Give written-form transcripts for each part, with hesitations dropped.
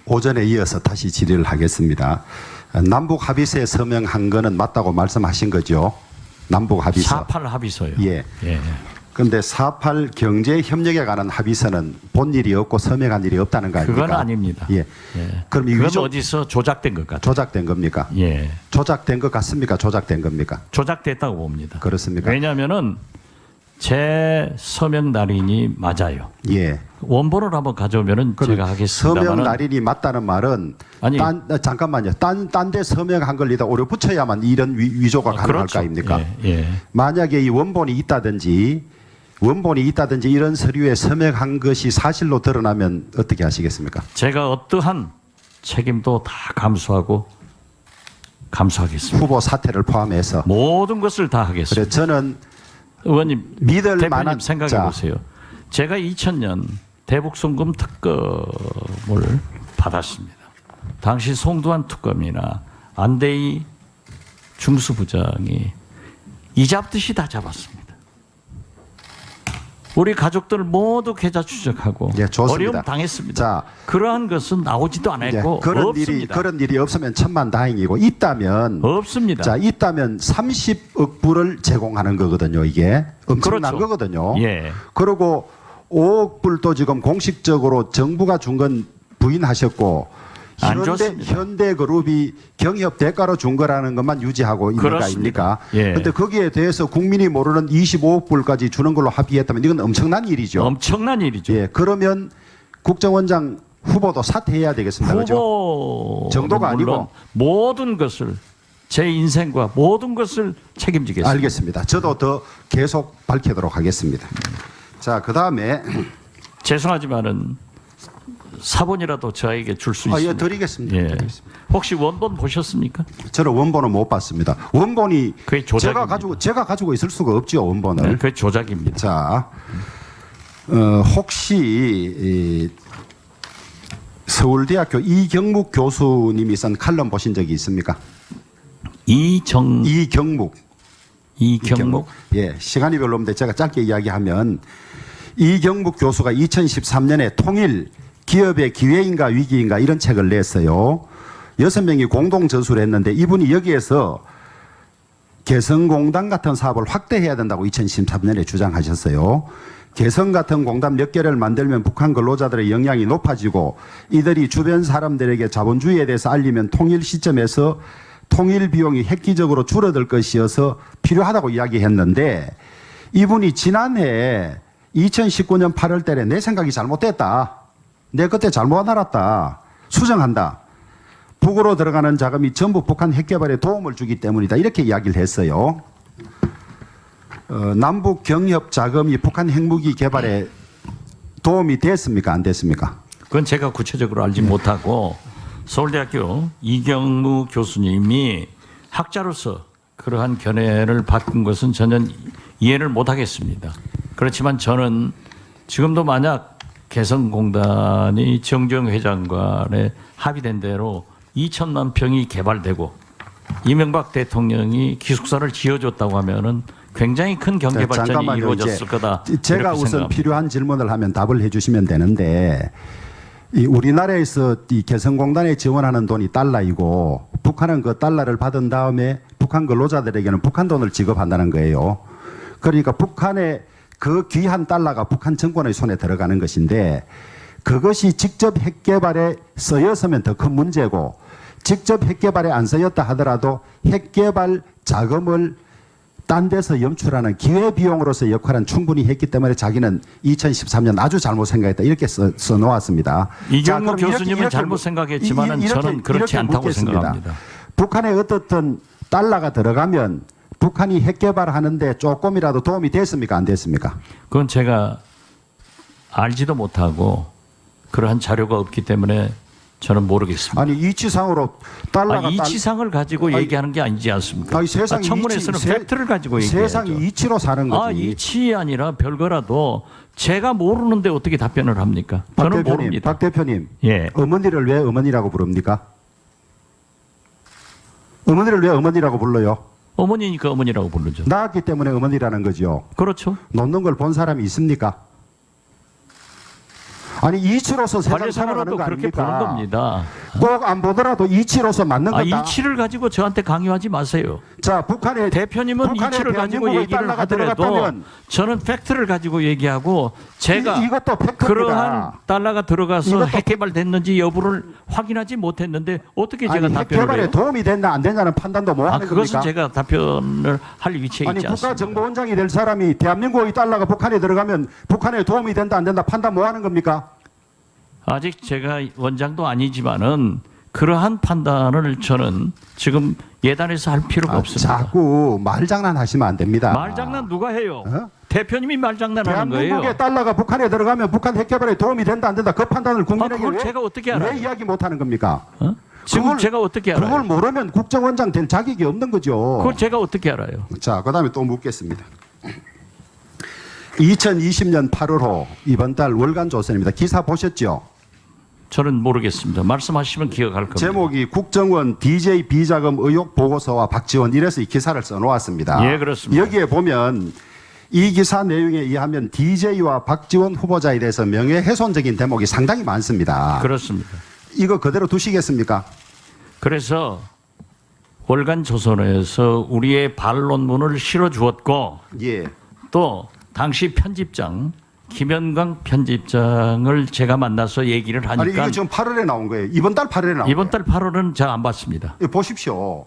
오전에 이어서 다시 질의를 하겠습니다. 남북 합의서에 서명한 거는 맞다고 말씀하신 거죠? 남북 합의서. 4.8 합의서요. 예. 예. 그런데 4.8 경제 협력에 관한 합의서는 본 일이 없고 서명한 일이 없다는 거 아닙니까? 그건 아닙니다. 예. 예. 그럼 이 그건 위조 어디서 조작된 것 같아요. 조작된 겁니까? 예. 조작된 것 같습니까? 조작된 겁니까? 조작됐다고 봅니다. 그렇습니까? 왜냐하면은 제 서명 날인이 맞아요. 예. 원본을 한번 가져오면은 제가 서명 하겠습니다만은 날인이 맞다는 말은 아니 잠깐만요. 딴 데 서명한 걸 이다 오려 붙여야만 이런 위조가 가능할 그렇죠. 거 아닙니까? 예, 예. 만약에 이 원본이 있다든지 이런 서류에 서명한 것이 사실로 드러나면 어떻게 하시겠습니까? 제가 어떠한 책임도 다 감수하겠습니다. 후보 사퇴를 포함해서. 모든 것을 다 하겠습니다. 그래 저는 의원님, 믿을 대표님 만한 생각해 자, 보세요. 제가 2000년 대북송금 특검을 받았습니다. 당시 송두환 특검이나 안대희 중수부장이 이 잡듯이 다 잡았습니다. 우리 가족들 모두 계좌 추적하고 예, 좋습니다. 어려움 당했습니다. 자, 그러한 것은 나오지도 않았고 없습니다. 그런 일이 없으면 천만다행이고 있다면 없습니다. 자, 있다면 30억 불을 제공하는 거거든요. 이게 엄청난 그렇죠. 거거든요. 예. 그리고 5억 불도 지금 공식적으로 정부가 준 건 부인하셨고 안 좋습니다. 현대그룹이 경협 대가로 준 거라는 것만 유지하고 있는 거 그렇습니다. 아닙니까? 예. 그런데 거기에 대해서 국민이 모르는 25억 불까지 주는 걸로 합의했다면 이건 엄청난 일이죠. 엄청난 일이죠. 예, 그러면 국정원장 후보도 사퇴해야 되겠습니다. 그죠? 후보 정도가 아니고. 모든 것을 제 인생과 모든 것을 책임지겠습니다. 알겠습니다. 저도 더 계속 밝히도록 하겠습니다. 자, 그 다음에 죄송하지만은 사본이라도 저에게 줄 수 있습니까? 예, 드리겠습니다. 예. 드리겠습니다. 혹시 원본 보셨습니까? 저는 원본은 못 봤습니다. 원본이 그게 조작입니다. 제가 가지고 있을 수가 없죠, 원본을. 네, 그게 조작입니다. 자, 혹시 서울대학교 이경묵 교수님이 쓴 칼럼 보신 적이 있습니까? 이경묵. 예, 시간이 별로 없는데 제가 짧게 이야기하면 이경묵 교수가 2013년에 통일 기업의 기회인가 위기인가 이런 책을 냈어요. 6명이 공동 저술을 했는데 이분이 여기에서 개성공단 같은 사업을 확대해야 된다고 2013년에 주장하셨어요. 개성 같은 공단 몇 개를 만들면 북한 근로자들의 역량이 높아지고 이들이 주변 사람들에게 자본주의에 대해서 알리면 통일 시점에서 통일 비용이 획기적으로 줄어들 것이어서 필요하다고 이야기했는데 이분이 지난해 2019년 8월 달에 내 생각이 잘못됐다. 내 그때 잘못 알았다. 수정한다. 북으로 들어가는 자금이 전부 북한 핵개발에 도움을 주기 때문이다. 이렇게 이야기를 했어요. 남북 경협 자금이 북한 핵무기 개발에 도움이 됐습니까? 안 됐습니까? 그건 제가 구체적으로 알지 못하고 서울대학교 이경무 교수님이 학자로서 그러한 견해를 바꾼 것은 전혀 이해를 못하겠습니다. 그렇지만 저는 지금도 만약 개성공단이 정정 회장관에 합의된 대로 2천만 평이 개발되고 이명박 대통령이 기숙사를 지어줬다고 하면은 굉장히 큰 경제 발전이 이루어졌을 거다. 제가 우선 생각합니다. 필요한 질문을 하면 답을 해주시면 되는데 이 우리나라에서 이 개성공단에 지원하는 돈이 달러이고 북한은 그 달러를 받은 다음에 북한 근로자들에게는 북한 돈을 지급한다는 거예요. 그러니까 북한의 그 귀한 달러가 북한 정권의 손에 들어가는 것인데 그것이 직접 핵개발에 쓰였으면 더 큰 문제고 직접 핵개발에 안 쓰였다 하더라도 핵개발 자금을 딴 데서 염출하는 기회비용으로서 역할은 충분히 했기 때문에 자기는 2013년 아주 잘못 생각했다 이렇게 써놓았습니다. 이경무 교수님은 잘못 생각했지만 저는 그렇지 않다고 묻겠습니다. 생각합니다. 북한에 어떻든 달러가 들어가면 북한이 핵개발하는데 조금이라도 도움이 됐습니까? 안 됐습니까? 그건 제가 알지도 못하고 그러한 자료가 없기 때문에 저는 모르겠습니다. 아니 이치상으로 달러가 이치상을 가지고 얘기하는 게 아니지 않습니까? 아니, 세상이 청문회에서는 팩트를 가지고 얘기해야죠. 세상이 이치로 사는 거지. 이치 아니라 별거라도 제가 모르는데 어떻게 답변을 합니까? 저는 모릅니다. 박 대표님, 예. 어머니를 왜 어머니라고 부릅니까? 어머니를 왜 어머니라고 불러요? 어머니니까 어머니라고 부르죠. 낳았기 때문에 어머니라는 거죠. 그렇죠. 놓는 걸 본 사람이 있습니까? 아니 이치로서 세상 관례상으로도 살아가는 거 그렇게 보는 아닙니까? 겁니다. 꼭 안 보더라도 이치로서 맞는 거다. 이치를 가지고 저한테 강요하지 마세요. 자, 북한의 대표님은 이치를 가지고 대한민국의 얘기를 달러가 하더라도 들어갔다면 저는 팩트를 가지고 얘기하고 제가 이것도 팩트입니다. 그러한 달러가 들어가서 이것도 핵개발됐는지 여부를 확인하지 못했는데 어떻게 제가 아니, 답변을 핵개발에 해요? 도움이 됐나 안 됐냐는 판단도 뭐 하는 그것은 겁니까? 제가 답변을 할 위치에 아니 있지 않습니다. 국가정보원장이 될 사람이 대한민국의 달러가 북한에 들어가면 북한에 도움이 된다 안 된다 판단 뭐 하는 겁니까? 아직 제가 원장도 아니지만은 그러한 판단을 저는 지금 예단해서 할 필요가 없습니다. 자꾸 말장난 하시면 안 됩니다. 말장난 누가 해요? 어? 대표님이 말장난하는 거예요. 대한민국의 달러가 북한에 들어가면 북한 핵개발에 도움이 된다 안 된다 그 판단을 국민에게 그걸 왜, 제가 어떻게 알아요? 왜 이야기 못 하는 겁니까? 지금 그걸- 제가 어떻게 알아요? 그걸 모르면 국정원장 될 자격이 없는 거죠. 그걸 제가 어떻게 알아요? 자, 그다음에 또 묻겠습니다. 2020년 8월호 이번 달 월간 조선입니다. 기사 보셨죠? 저는 모르겠습니다. 말씀하시면 기억할 겁니다. 제목이 국정원 DJ 비자금 의혹 보고서와 박지원 이래서 이 기사를 써놓았습니다. 예, 그렇습니다. 여기에 보면 이 기사 내용에 의하면 DJ와 박지원 후보자에 대해서 명예훼손적인 대목이 상당히 많습니다. 그렇습니다. 이거 그대로 두시겠습니까? 그래서 월간 조선에서 우리의 반론문을 실어 주었고 예. 또 당시 편집장 김현광 편집장을 제가 만나서 얘기를 아니 하니까 이거 지금 8월에 나온 거예요. 이번 달 8월에 나온 이번 거예요. 달 8월은 제가 안 봤습니다. 이거 보십시오.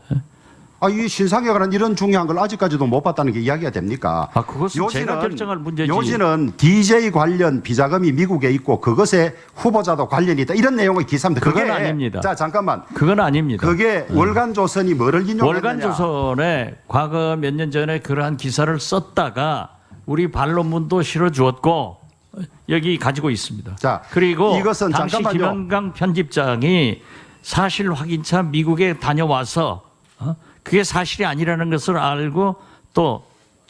이 신상에 관한 이런 중요한 걸 아직까지도 못 봤다는 게 이야기가 됩니까? 그것은 제가 결정할 문제지. 요지는 DJ 관련 비자금이 미국에 있고 그것에 후보자도 관련이 있다. 이런 내용의 기사입니다. 그건 그게 아닙니다. 자 잠깐만. 그건 아닙니다. 그게 월간조선이 뭐를 인용했느냐? 월간조선에 과거 몇 년 전에 그러한 기사를 썼다가 우리 반론문도 실어 주었고 여기 가지고 있습니다. 자, 그리고 이것은 당시 잠깐만요. 김현강 편집장이 사실 확인차 미국에 다녀와서 그게 사실이 아니라는 것을 알고 또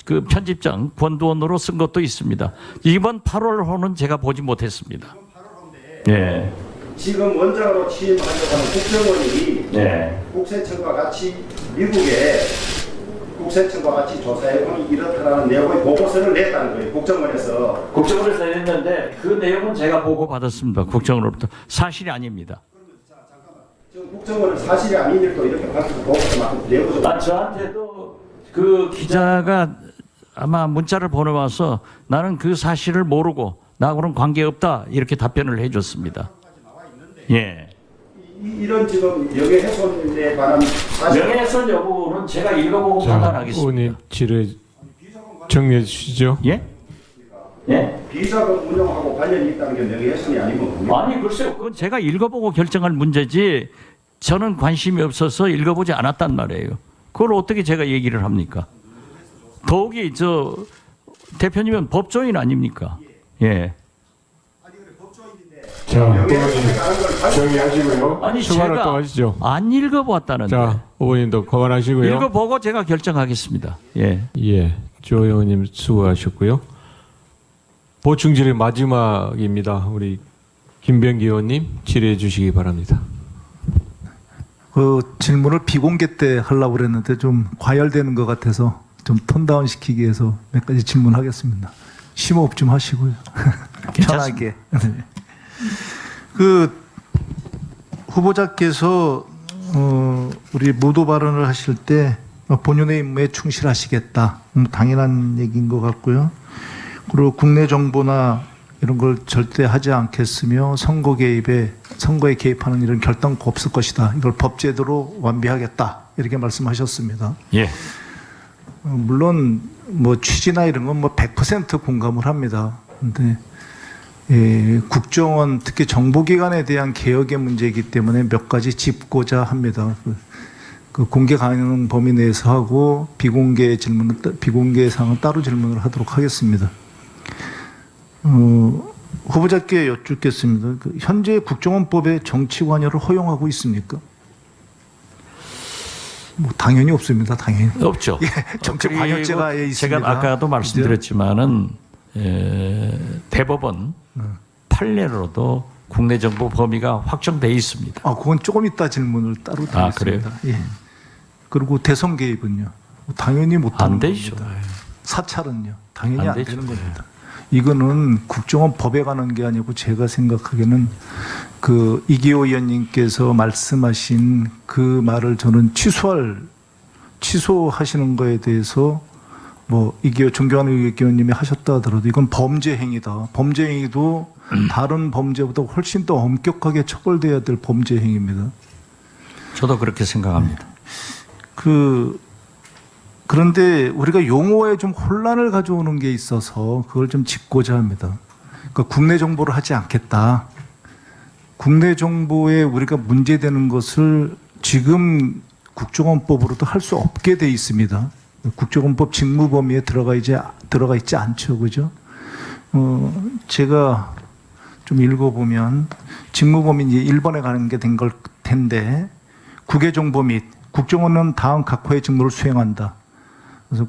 그 편집장 권두원으로 쓴 것도 있습니다. 이번 8월호는 제가 보지 못했습니다. 예. 지금 원장으로 취임하려고 하는 국정원이 네. 국세청과 같이 미국에 국세청과 같이 조사해보니 이렇다라는 내용의 보고서를 냈다는 거예요. 국정원에서. 국정원에서 냈는데 그 내용은 제가 보고 받았습니다. 국정원으로부터 사실이 아닙니다. 지금 국정원은 사실이 아닌 일도 이렇게 밝혀서 보고서 내고 저한테도 그 기자가 아마 문자를 보내와서 나는 그 사실을 모르고 나하고는 관계없다 이렇게 답변을 해줬습니다. 예. 이런 지금 명예훼손에 관한 사실 명예훼손 여부는 제가 읽어보고 판단하겠습니다. 의원님 질의 정리해 주시죠. 예? 예? 비자금 운영하고 관련이 있다는 게 명예훼손이 아니면 뭡니까? 아니 글쎄요. 그건 제가 읽어보고 결정할 문제지 저는 관심이 없어서 읽어보지 않았단 말이에요. 그걸 어떻게 제가 얘기를 합니까? 더욱이 저 대표님은 법조인 아닙니까? 예. 자, 의원님 정리하시고요. 아니 추가로 또 제가 하시죠. 안 읽어보았다는데 자, 의원님도 그만하시고요. 읽어보고 제가 결정하겠습니다. 예. 예, 조 의원님 수고하셨고요. 보충 질의 마지막입니다. 우리 김병기 의원님 질의해 주시기 바랍니다. 그 질문을 비공개 때 하려고 그랬는데 좀 과열되는 것 같아서 좀 톤다운 시키기 위해서 몇 가지 질문하겠습니다. 심호흡 좀 하시고요. 편하게. 네. 그 후보자께서 우리 모두 발언을 하실 때 본연의 임무에 충실하시겠다. 당연한 얘기인 것 같고요. 그리고 국내 정보나 이런 걸 절대 하지 않겠으며 선거에 개입하는 이런 결단코 없을 것이다. 이걸 법제도로 완비하겠다. 이렇게 말씀하셨습니다. 예. 물론 뭐 취지나 이런 건 뭐 100% 공감을 합니다. 근데 국정원 특히 정보기관에 대한 개혁의 문제이기 때문에 몇 가지 짚고자 합니다. 그 공개 가능 범위 내에서 하고 비공개 사항은 따로 질문을 하도록 하겠습니다. 후보자께 여쭙겠습니다. 현재 국정원법에 정치 관여를 허용하고 있습니까? 뭐 당연히 없습니다. 당연히. 없죠. 예, 정치 관여죄가 그리고 있습니다. 제가 아까도 말씀드렸지만은 대법원 판례로도 국내 정보 범위가 확정돼 있습니다. 그건 조금 이따 질문을 따로 드리겠습니다. 그래요? 예. 그리고 대선 개입은요? 당연히 못하는 안 되죠. 겁니다. 사찰은요? 당연히 안 안 되죠. 되는 겁니다. 이거는 국정원 법에 관한 게 아니고 제가 생각하기에는 그 이기호 의원님께서 말씀하신 그 말을 저는 취소하시는 거에 대해서 뭐 이기호 존경하는 의원님이 하셨다 하더라도 이건 범죄 행위다. 범죄 행위도 다른 범죄보다 훨씬 더 엄격하게 처벌돼야 될 범죄 행위입니다. 저도 그렇게 생각합니다. 그런데 우리가 용어에 좀 혼란을 가져오는 게 있어서 그걸 좀 짚고자 합니다. 그러니까 국내 정보를 하지 않겠다. 국내 정보에 우리가 문제되는 것을 지금 국정원법으로도 할 수 없게 돼 있습니다. 국정원법 직무 범위에 들어가 있지 않죠, 그죠? 제가 좀 읽어보면 직무 범위 이제 1번에 가는 게 된 걸 텐데 국외 정보 및 국정원은 다음 각호의 직무를 수행한다. 그래서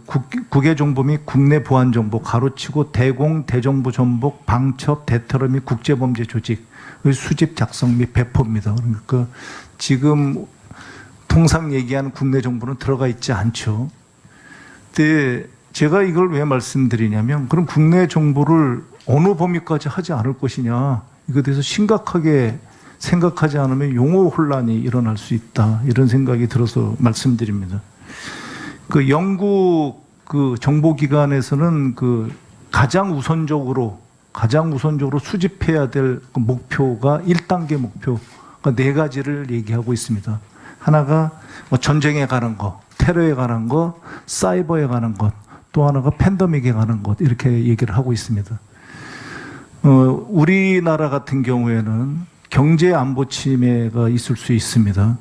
국외 정보 및 국내 보안 정보 가로치고 대공, 대정부 전복, 방첩, 대테러 및 국제범죄 조직의 수집, 작성 및 배포입니다. 그러니까 지금 통상 얘기하는 국내 정보는 들어가 있지 않죠. 근데 제가 이걸 왜 말씀드리냐면 그럼 국내 정보를 어느 범위까지 하지 않을 것이냐 이거에 대해서 심각하게 생각하지 않으면 용어 혼란이 일어날 수 있다 이런 생각이 들어서 말씀드립니다. 그 영국 그 정보기관에서는 그 가장 우선적으로 수집해야 될 그 목표가 1단계 목표가 4가지를 얘기하고 있습니다. 하나가 뭐 전쟁에 관한 거, 테러에 관한 거, 사이버에 관한 것, 또 하나가 팬데믹에 관한 것 이렇게 얘기를 하고 있습니다. 우리나라 같은 경우에는 경제 안보 침해가 있을 수 있습니다.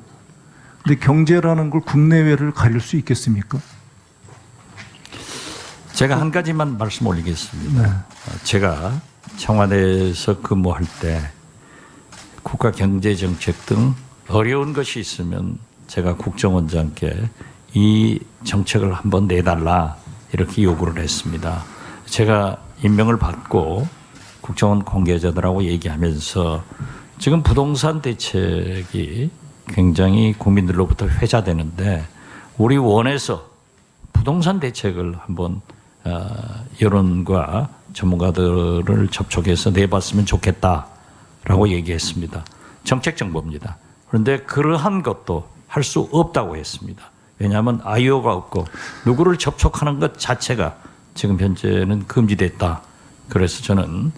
근데 경제라는 걸 국내외를 가릴 수 있겠습니까? 제가 한 가지만 말씀 올리겠습니다. 네. 제가 청와대에서 근무할 때 국가 경제 정책 등 어려운 것이 있으면 제가 국정원장께 이 정책을 한번 내달라 이렇게 요구를 했습니다. 제가 임명을 받고 국정원 관계자들하고 얘기하면서 지금 부동산 대책이 굉장히 국민들로부터 회자되는데 우리 원에서 부동산 대책을 한번 여론과 전문가들을 접촉해서 내봤으면 좋겠다라고 얘기했습니다. 정책 정보입니다. 그런데 그러한 것도 할 수 없다고 했습니다. 왜냐하면 아이오가 없고 누구를 접촉하는 것 자체가 지금 현재는 금지됐다. 그래서 저는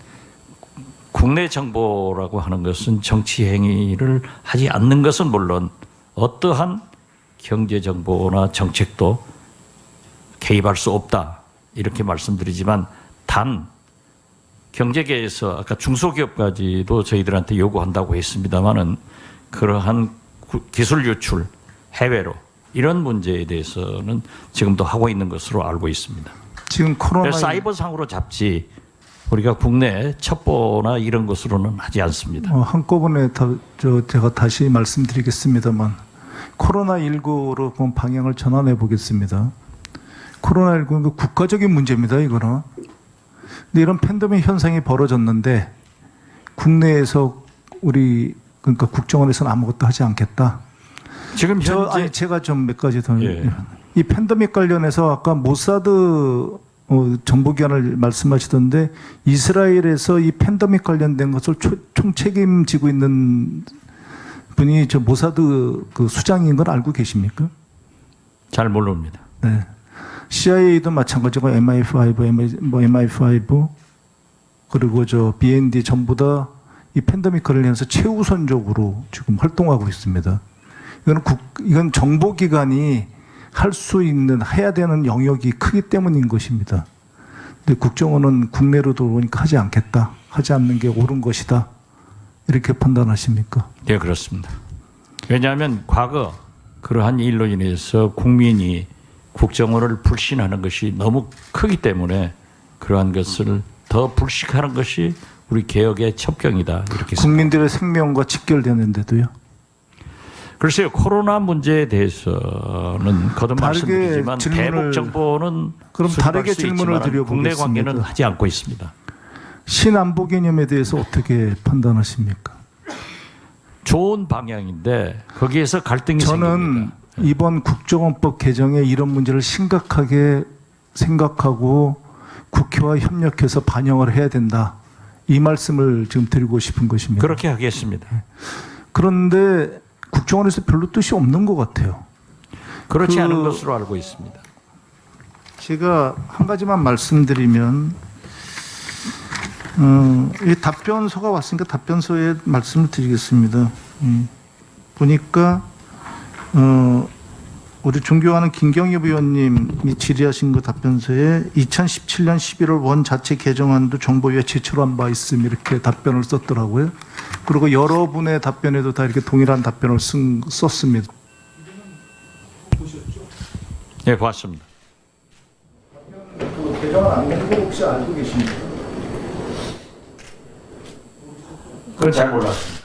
국내 정보라고 하는 것은 정치 행위를 하지 않는 것은 물론 어떠한 경제 정보나 정책도 개입할 수 없다. 이렇게 말씀드리지만 단 경제계에서 아까 중소기업까지도 저희들한테 요구한다고 했습니다마는 그러한 기술 유출 해외로 이런 문제에 대해서는 지금도 하고 있는 것으로 알고 있습니다. 지금 코로나 사이버상으로 잡지 우리가 국내 첩보나 이런 것으로는 하지 않습니다. 한꺼번에 제가 다시 말씀드리겠습니다만 코로나19로 방향을 전환해 보겠습니다. 코로나19는 국가적인 문제입니다. 이거는. 근데 이런 팬데믹 현상이 벌어졌는데 국내에서 그러니까 국정원에서는 아무것도 하지 않겠다. 지금 현재 제가 좀 몇 가지 더. 예. 이 팬데믹 관련해서 아까 모사드 정보기관을 말씀하시던데 이스라엘에서 이 팬데믹 관련된 것을 총책임지고 있는 분이 저 모사드 그 수장인 걸 알고 계십니까? 잘 모릅니다. 네. CIA도 마찬가지고 MI5 그리고 저 BND 전부 다 이 팬데믹 관련해서 최우선적으로 지금 활동하고 있습니다. 이건 정보기관이 할 수 있는 해야 되는 영역이 크기 때문인 것입니다. 근데 국정원은 국내로 들어오니까 하지 않겠다. 하지 않는 게 옳은 것이다. 이렇게 판단하십니까? 네, 그렇습니다. 왜냐하면 과거 그러한 일로 인해서 국민이 국정원을 불신하는 것이 너무 크기 때문에 그러한 것을 더 불식하는 것이 우리 개혁의 첩경이다. 이렇게 국민들의 생명과 직결되는데도요. 글쎄요, 코로나 문제에 대해서는 거듭 말씀드리지만 대북 정보는 그럼 다르게 질문을 드려보겠습니다. 국내 관계는 하지 않고 있습니다. 신안보 개념에 대해서 어떻게 판단하십니까? 좋은 방향인데 거기에서 갈등이 저는 생깁니다. 이번 국정원법 개정에 이런 문제를 심각하게 생각하고 국회와 협력해서 반영을 해야 된다. 이 말씀을 지금 드리고 싶은 것입니다. 그렇게 하겠습니다. 그런데 국정원에서 별로 뜻이 없는 것 같아요. 그렇지 그- 않은 것으로 알고 있습니다. 제가 한 가지만 말씀드리면 이 답변서가 왔으니까 답변서에 말씀을 드리겠습니다. 보니까 우리 존경하는 김경엽 의원님이 질의하신 그 답변서에 2017년 11월 원 자체 개정안도 정보위에 제출한 바 있음 이렇게 답변을 썼더라고요. 그리고 여러분의 답변에도 다 이렇게 동일한 답변을 썼습니다. 예, 봤습니다. 그 개정안 안 된 거 혹시 알고 계십니까? 그건 잘 몰랐습니다.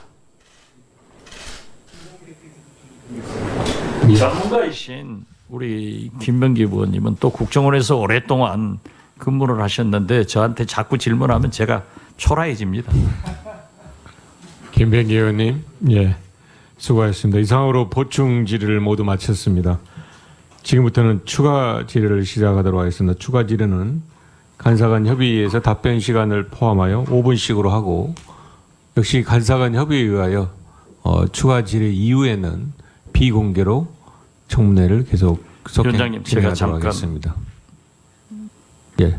전문가이신 우리 김병기 의원님은 또 국정원에서 오랫동안 근무를 하셨는데 저한테 자꾸 질문하면 제가 초라해집니다. 김병기 의원님, 예, 수고하셨습니다. 이상으로 보충 질의를 모두 마쳤습니다. 지금부터는 추가 질의를 시작하도록 하겠습니다. 추가 질의는 간사간 협의에서 답변 시간을 포함하여 5분씩으로 하고 역시 간사간 협의에 의하여 추가 질의 이후에는 비공개로 청문회를 계속 위원장님, 제가 진행하도록 잠깐- 하겠습니다. 예,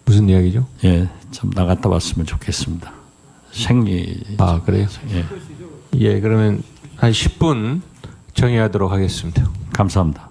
무슨 이야기죠? 예, 좀 나갔다 왔으면 좋겠습니다. 생리. 아, 그래요? 예, 예, 그러면 한 10분 정의하도록 하겠습니다. 감사합니다.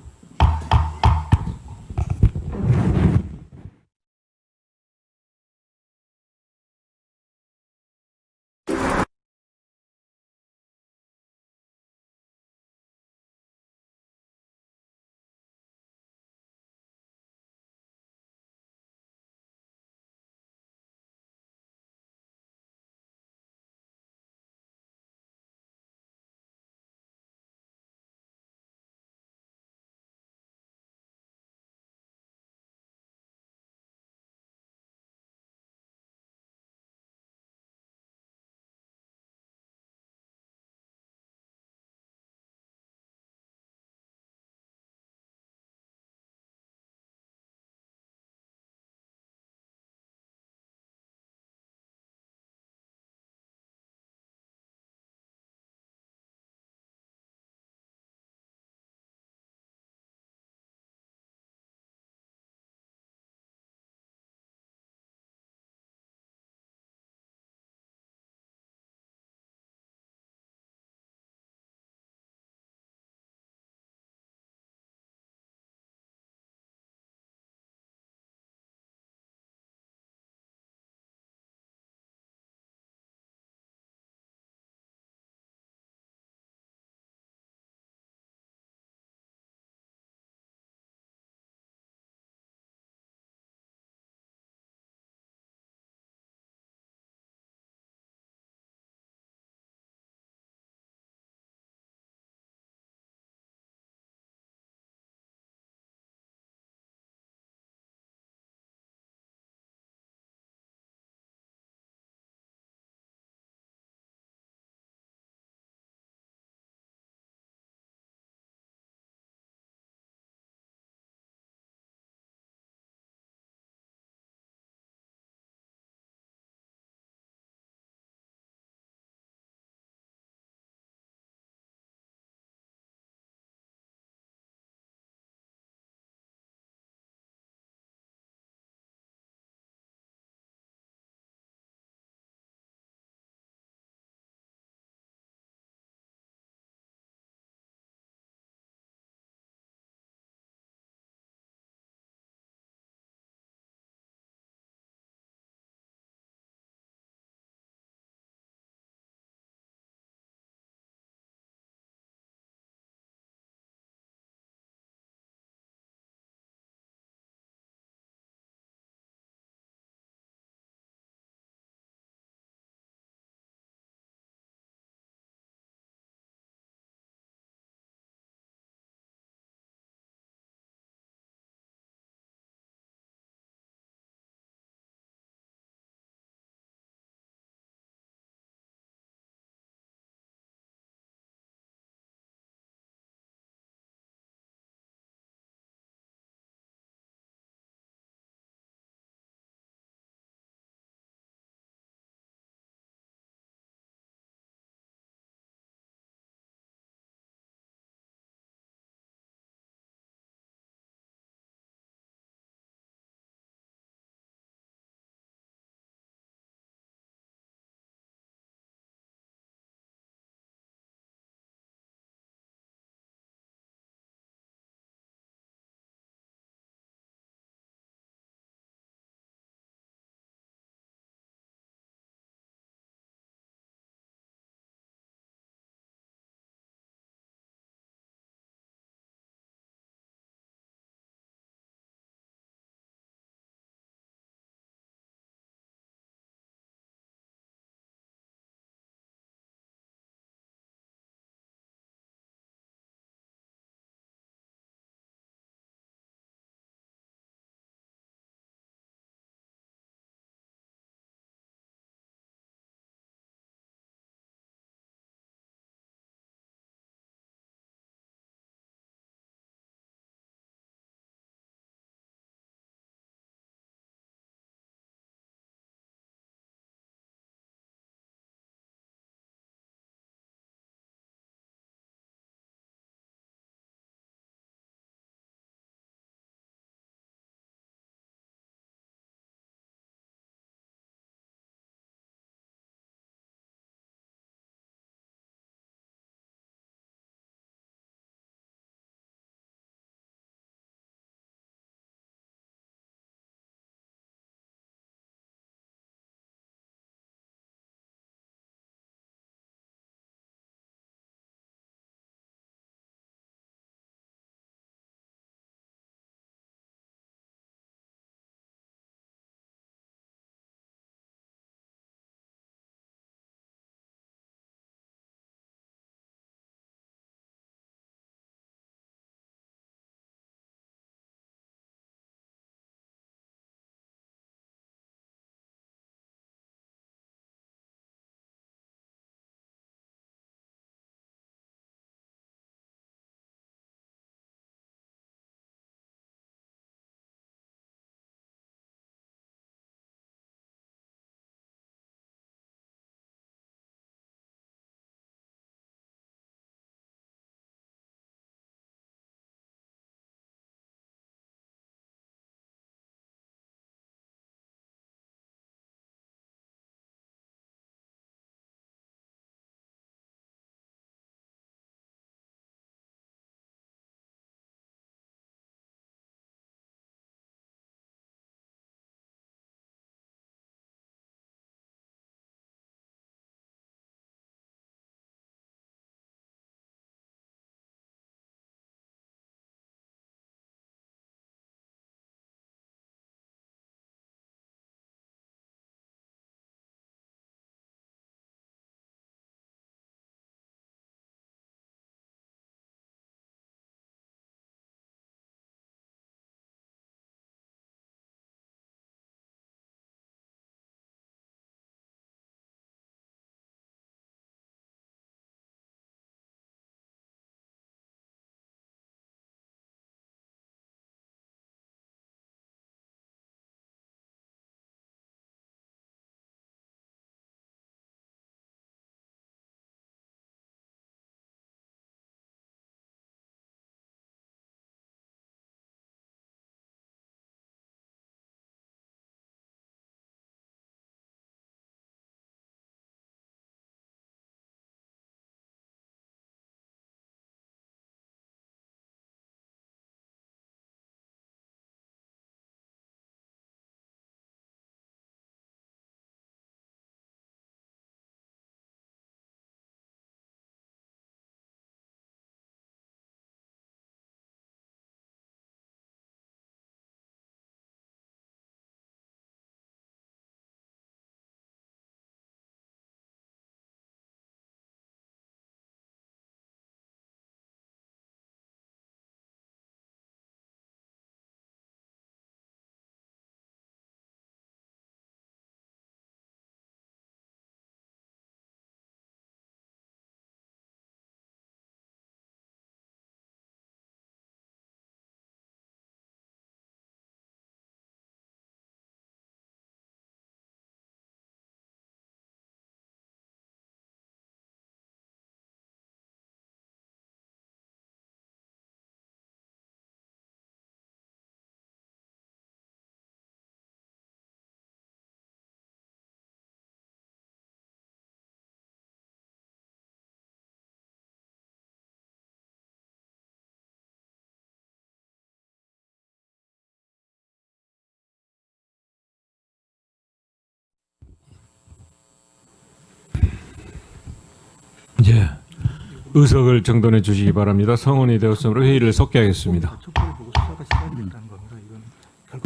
의석을 정돈해 주시기 바랍니다. 성원이 되었으므로 회의를 속개하겠습니다.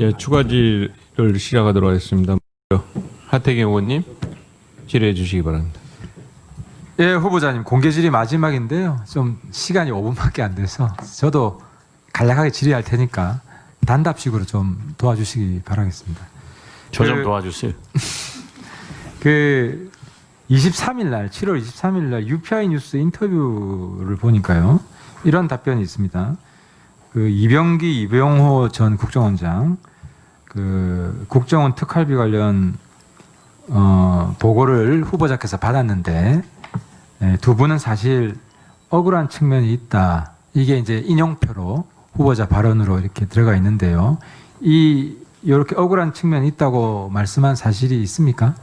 예, 추가 질의를 시작하도록 하겠습니다. 하태경 의원님 질의해 주시기 바랍니다. 예, 후보자님 공개 질의 마지막인데요. 좀 시간이 5분밖에 안 돼서 저도 간략하게 질의할 테니까 단답식으로 좀 도와주시기 바라겠습니다. 저 좀 도와주세요. 그 23일 날 7월 23일 날 UPI 뉴스 인터뷰를 보니까요. 이런 답변이 있습니다. 그 이병호 전 국정원장 그 국정원 특활비 관련 보고를 후보자께서 받았는데 두 분은 사실 억울한 측면이 있다. 이게 이제 인용표로 후보자 발언으로 이렇게 들어가 있는데요. 이렇게 억울한 측면이 있다고 말씀한 사실이 있습니까?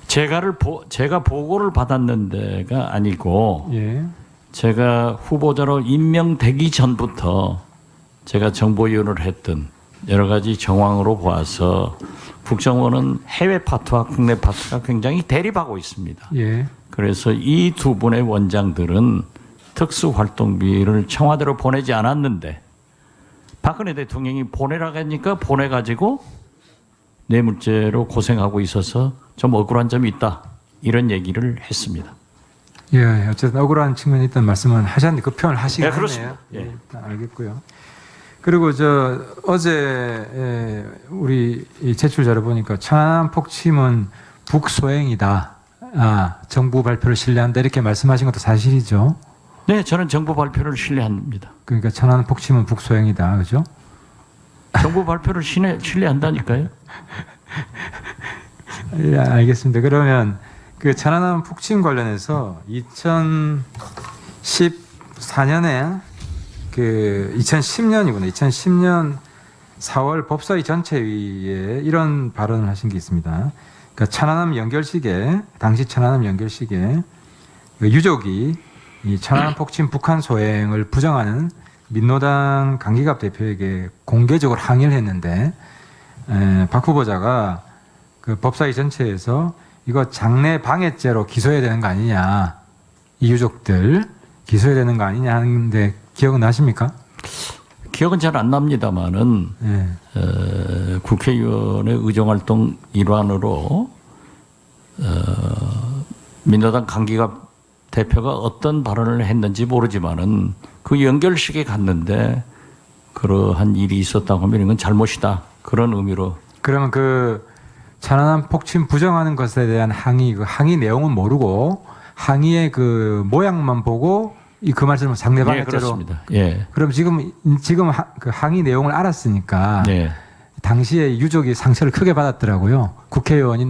제가 보고를 받았는 데가 아니고 예. 제가 후보자로 임명되기 전부터 제가 정보위원을 했던 여러 가지 정황으로 보아서 국정원은 해외 파트와 국내 파트가 굉장히 대립하고 있습니다. 예. 그래서 이 두 분의 원장들은 특수활동비를 청와대로 보내지 않았는데 박근혜 대통령이 보내라고 하니까 보내가지고 뇌물죄로 고생하고 있어서 좀 억울한 점이 있다. 이런 얘기를 했습니다. 예, 어쨌든 억울한 측면이 있다는 말씀은 하셨는데 그 표현을 하시긴 네, 했네요. 그렇습니다. 예. 일단 알겠고요. 그리고 어제 우리 이 제출 자료 보니까 천안함 폭침은 북소행이다. 정부 발표를 신뢰한다 이렇게 말씀하신 것도 사실이죠. 네, 저는 정부 발표를 신뢰합니다. 그러니까 천안함 폭침은 북소행이다, 그죠? 정부 발표를 신뢰한다니까요. 예, 알겠습니다. 그러면 그 천안함 폭침 관련해서 2014년에 그 2010년이구나. 2010년 4월 법사위 전체회의에 이런 발언을 하신 게 있습니다. 그러니까 천안함 연결식에 당시 천안함 연결식에 그 유족이 이 천안함 폭침 북한 소행을 부정하는 민노당 강기갑 대표에게 공개적으로 항의를 했는데 박 후보자가 그 법사위 전체에서 이거 장래 방해죄로 기소해야 되는 거 아니냐, 이 유족들 기소해야 되는 거 아니냐 하는데 기억은 나십니까? 기억은 잘 안 납니다만은 네. 국회의원의 의정활동 일환으로 민노당 강기갑 대표가 어떤 발언을 했는지 모르지만은 그 연결식에 갔는데 그러한 일이 있었다고 하면 이건 잘못이다. 그런 의미로. 그러면 그 천안함 폭침 부정하는 것에 대한 항의, 그 항의 내용은 모르고 항의의 그 모양만 보고 그 말씀을 네, 장래방해죄로. 그렇습니다. 예. 그럼 지금 그 항의 내용을 알았으니까 네. 당시에 유족이 상처를 크게 받았더라고요. 국회의원이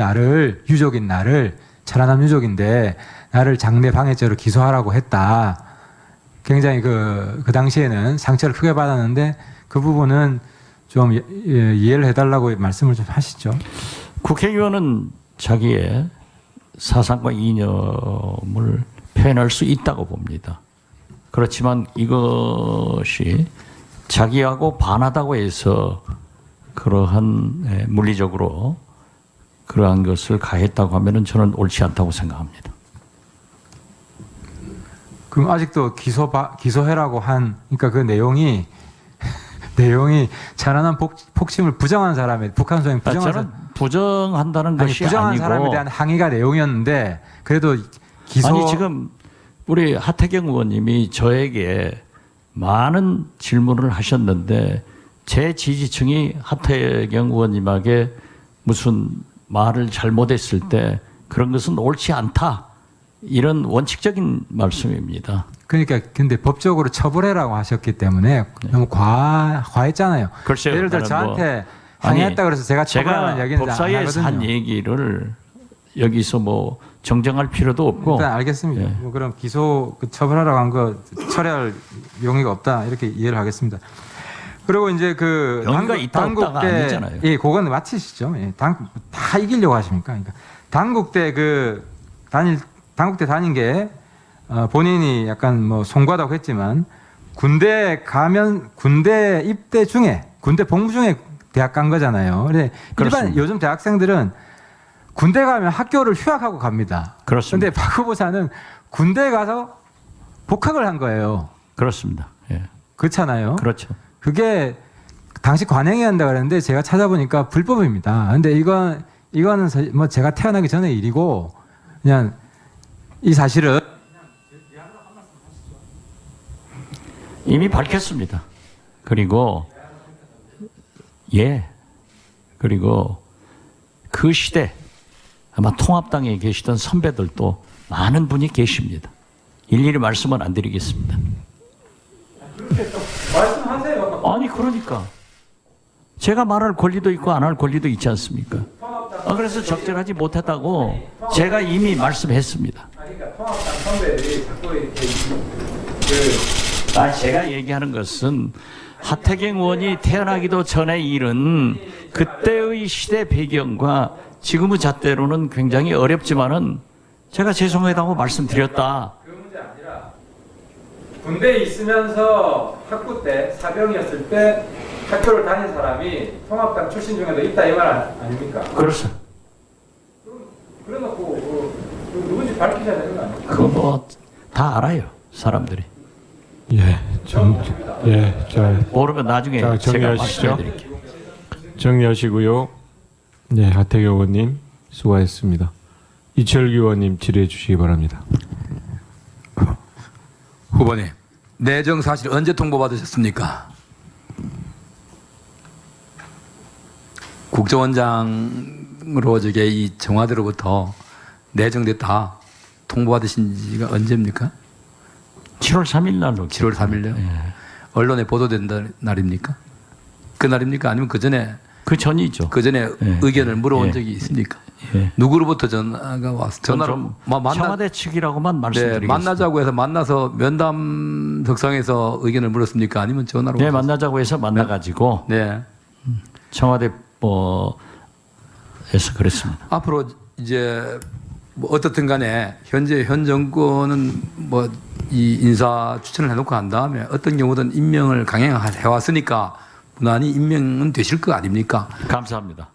유족인 나를 천안함 유족인데 나를 장래방해죄로 기소하라고 했다. 굉장히 그 당시에는 상처를 크게 받았는데 그 부분은 좀 이해를 해달라고 말씀을 좀 하시죠. 국회의원은 자기의 사상과 이념을 표현할 수 있다고 봅니다. 그렇지만 이것이 자기하고 반하다고 해서 그러한 물리적으로 그러한 것을 가했다고 하면은 저는 옳지 않다고 생각합니다. 그럼 아직도 기소해라고 그러니까 그 내용이 천안함 폭침을 부정한 사람의 북한 소행 부정한 저는 부정한다는 것이 부정한 아니고 사람에 대한 항의가 내용이었는데 그래도 기소 아니 지금 우리 하태경 의원님이 저에게 많은 질문을 하셨는데 제 지지층이 하태경 의원님에게 무슨 말을 잘못했을 때 그런 것은 옳지 않다. 이런 원칙적인 말씀입니다. 그러니까 근데 법적으로 처벌해라고 하셨기 때문에 너무 과했잖아요. 글쎄요, 예를 들어 나는 저한테 항의했다 그래서 제가 처벌하는 얘기는 안 법사위에서 한 하거든요. 얘기를 여기서 뭐 정정할 필요도 없고 일단 알겠습니다. 예. 뭐 그럼 기소 처벌하라고 한 거 철회할 용의가 없다 이렇게 이해를 하겠습니다. 그리고 이제 그 용의가 있다 없다가 아니잖아요. 예, 그건 마치시죠. 예, 다 이기려고 하십니까? 그러니까 당국대 당국대 다닌 게 본인이 약간 뭐 송구하다고 했지만 군대 입대 중에 군대 복무 중에 대학 간 거잖아요. 근데 일반 요즘 대학생들은 군대 가면 학교를 휴학하고 갑니다. 그렇습니다. 그런데 박 후보자는 군대 가서 복학을 한 거예요. 그렇습니다. 예. 그렇잖아요. 그렇죠. 그게 당시 관행해야 한다 그랬는데 제가 찾아보니까 불법입니다. 근데 이거는 뭐 제가 태어나기 전의 일이고 그냥 이 사실은 이미 밝혔습니다. 그리고 그리고 그 시대 아마 통합당에 계시던 선배들도 많은 분이 계십니다. 일일이 말씀은 안 드리겠습니다. 말씀하세요. 아니 그러니까 제가 말할 권리도 있고 안 할 권리도 있지 않습니까? 그래서 적절하지 못했다고 제가 이미 말씀했습니다. 그러니까 통합당 선배들이 자꾸 이렇게 제가 얘기하는 것은 하태경 의원이 태어나기도 전의 일은 그때의 시대 배경과 지금의 잣대로는 굉장히 어렵지만은 제가 죄송하다고 말씀드렸다. 그 문제 아니라 군대에 있으면서 학부 때 사병이었을 때 학교를 다닌 사람이 통합당 출신 중에도 있다 이 말 아닙니까? 그렇소. 그래놓고 누군지 밝히셔야 되는 거 아닙니까? 그거 뭐 다 알아요 사람들이. 모르면 나중에 자, 제가 정리하시죠. 말씀해드릴게요. 정리하시고요. 네, 하태경 의원님 수고하셨습니다. 이철규 의원님 질의해 주시기 바랍니다. 후보님, 내정 사실 언제 통보받으셨습니까? 국정원장으로 저게 이 청와대로부터 내정됐다 통보받으신 지가 언제입니까? 7월 3일 날로. 7월 3일요? 언론에 보도된 날입니까? 그 날입니까? 아니면 그 전에 그 전이죠. 의견을 물어본 예. 적이 있습니까? 예. 누구로부터 전화가 와서 전화로 청와대 측이라고만 말씀드리겠습니다. 만나자고 해서 만나서 면담 석상에서 의견을 물었습니까? 아니면 전화로? 네, 만나자고 해서 만나가지고 네. 청와대 에서 그랬습니다. 앞으로 이제 뭐 어떻든 간에 현재 현 정권은 뭐 이 인사 추천을 해놓고 한 다음에 어떤 경우든 임명을 강행해 왔으니까 무난히 임명은 되실 거 아닙니까? 감사합니다.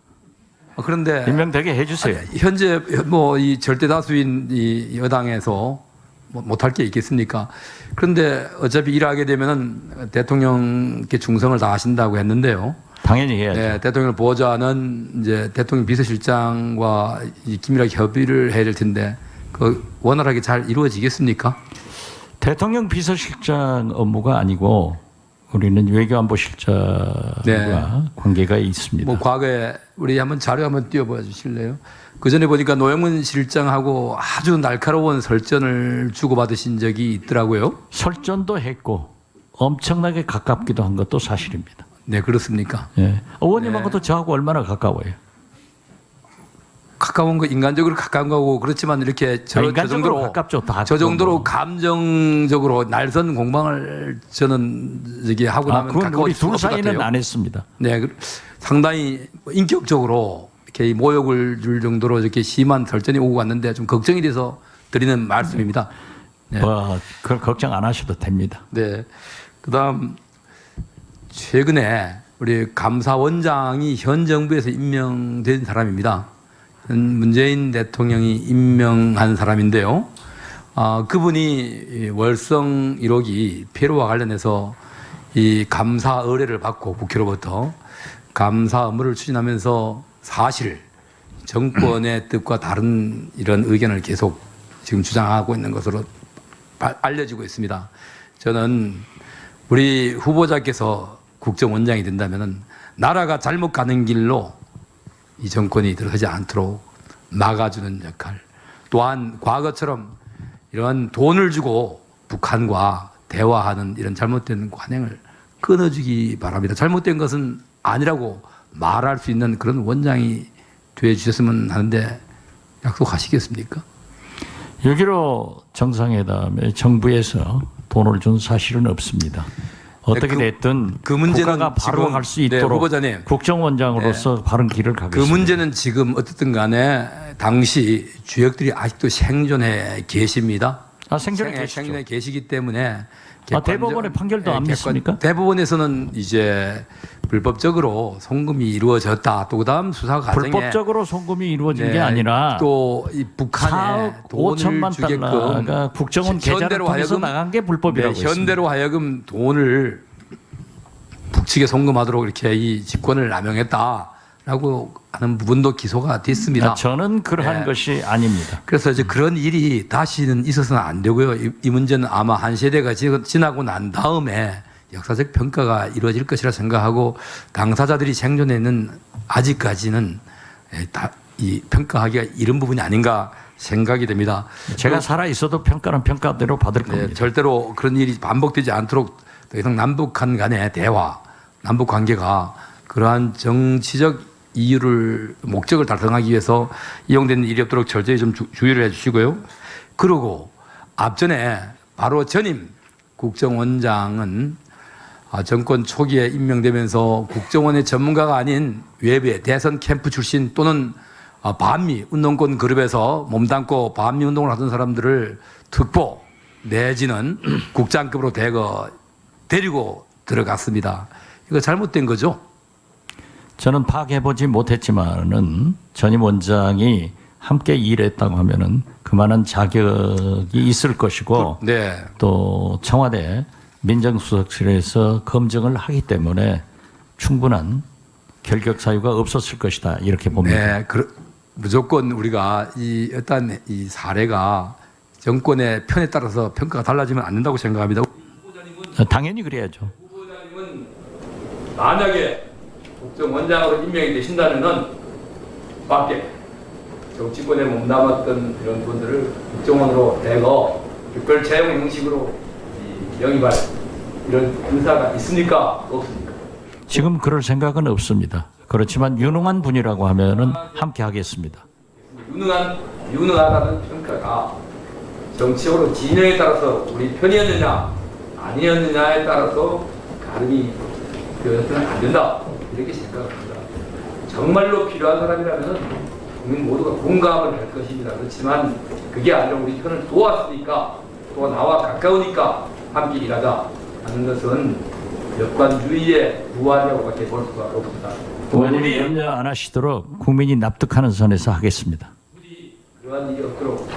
그런데 임명되게 해주세요. 현재 뭐 이 절대 다수인 이 여당에서 뭐 못할 게 있겠습니까? 그런데 어차피 일하게 되면은 대통령께 충성을 다하신다고 했는데요. 당연히 해야죠. 네, 대통령 보좌는 이제 대통령 비서실장과 이 긴밀하게 협의를 해야 될 텐데 그 원활하게 잘 이루어지겠습니까? 대통령 비서실장 업무가 아니고 우리는 외교안보실장과 네. 관계가 있습니다. 뭐 과거에 우리 한번 자료 한번 띄워봐 주실래요? 그 전에 보니까 노영문 실장하고 아주 날카로운 설전을 주고받으신 적이 있더라고요. 설전도 했고 엄청나게 가깝기도 한 것도 사실입니다. 네, 그렇습니까? 예. 의원님하고도 저하고 얼마나 가까워요? 가까운 거 인간적으로 가까운 거고 그렇지만 이렇게 저 인간적으로 정도로 가깝죠. 다 저 정도로 뭐. 감정적으로 날선 공방을 저는 저기 하고 나면 그건 우리 가까워질 수가 둘 없을 것 사이는 같아요. 안 했습니다. 네, 상당히 인격적으로 이렇게 모욕을 줄 정도로 이렇게 심한 설전이 오고 갔는데 좀 걱정이 돼서 드리는 말씀입니다. 네. 그걸 걱정 안 하셔도 됩니다. 네. 그다음 최근에 우리 감사원장이 현 정부에서 임명된 사람입니다. 문재인 대통령이 임명한 사람인데요. 그분이 월성 1호기 폐로와 관련해서 이 감사 의뢰를 받고 국회로부터 감사 업무를 추진하면서 사실 정권의 뜻과 다른 이런 의견을 계속 지금 주장하고 있는 것으로 알려지고 있습니다. 저는 우리 후보자께서 국정원장이 된다면 나라가 잘못 가는 길로 이 정권이 들어가지 않도록 막아주는 역할, 또한 과거처럼 이런 돈을 주고 북한과 대화하는 이런 잘못된 관행을 끊어주기 바랍니다. 잘못된 것은 아니라고 말할 수 있는 그런 원장이 되어주셨으면 하는데 약속하시겠습니까? 6.15 정상회담에 정부에서 돈을 준 사실은 없습니다. 어떻게 됐든 그 문제는 국가가 바로 지금 갈 수 네, 있도록 후보자님. 국정원장으로서 바른 길을 그 가겠습니다. 문제는 지금 어떻든 간에 당시 주역들이 아직도 생존해 계십니다. 생전에 계시죠. 생전에 계시기 때문에 대법원의 판결도 안 믿습니까? 대법원에서는 이제 불법적으로 송금이 이루어졌다. 또 그다음 수사 과정에 불법적으로 송금이 이루어진 게 네, 아니라 또 이 북한에 4억 돈을 5천만 주게끔 달러가 국정원 계좌를 현대로 통해서 하여금 나간 게 불법이라고 네, 했습니다. 현대로 하여금 돈을 북측에 송금하도록 이렇게 이 직권을 남용했다라고 하는 부분도 기소가 됐습니다. 저는 그러한 네. 것이 아닙니다. 그래서 이제 그런 일이 다시는 있어서는 안 되고요. 이 문제는 아마 한 세대가 지나고 난 다음에 역사적 평가가 이루어질 것이라 생각하고 당사자들이 생존해 있는 아직까지는 이 평가하기가 이른 부분이 아닌가 생각이 됩니다. 제가 살아 있어도 평가는 평가대로 받을 겁니다. 네, 절대로 그런 일이 반복되지 않도록 더 이상 남북한 간의 대화, 남북 관계가 그러한 정치적 이유를 목적을 달성하기 위해서 이용되는 일이 없도록 철저히 좀 주의를 해주시고요. 그리고 앞전에 바로 전임 국정원장은 정권 초기에 임명되면서 국정원의 전문가가 아닌 외부의 대선 캠프 출신 또는 반미 운동권 그룹에서 몸담고 반미 운동을 하던 사람들을 특보 내지는 국장급으로 데리고 들어갔습니다. 이거 잘못된 거죠? 저는 파악해보지 못했지만은 전임 원장이 함께 일했다고 하면은 그만한 자격이 있을 것이고 네. 또 청와대 민정수석실에서 검증을 하기 때문에 충분한 결격 사유가 없었을 것이다 이렇게 봅니다. 네, 무조건 우리가 이 어떤 이 사례가 정권의 편에 따라서 평가가 달라지면 안 된다고 생각합니다. 당연히 그래야죠. 후보자님은 만약에 국정원장으로 임명이 되신다면은 밖에 정치권에 몸담았던 이런 분들을 국정원으로 대거 특별 채용 형식으로 영입할 이런 의사가 있습니까? 없습니까? 지금 그럴 생각은 없습니다. 그렇지만 유능한 분이라고 하면은 함께 하겠습니다. 유능하다는 평가가 정치적으로 진영에 따라서 우리 편이었느냐 아니었느냐에 따라서 가름이 되어서는 안 된다 이렇게 생각합니다. 정말로 필요한 사람이라면 국민 모두가 공감을 할 것입니다. 그렇지만 그게 아니라 우리 편을 도왔으니까 또 나와 가까우니까 함께 일하자 하는 것은 역관주의의 무한이라고밖에 볼 수가 없습니다. 의원님이 염려 안 하시도록 국민이 납득하는 선에서 하겠습니다. 그러한 일이 없도록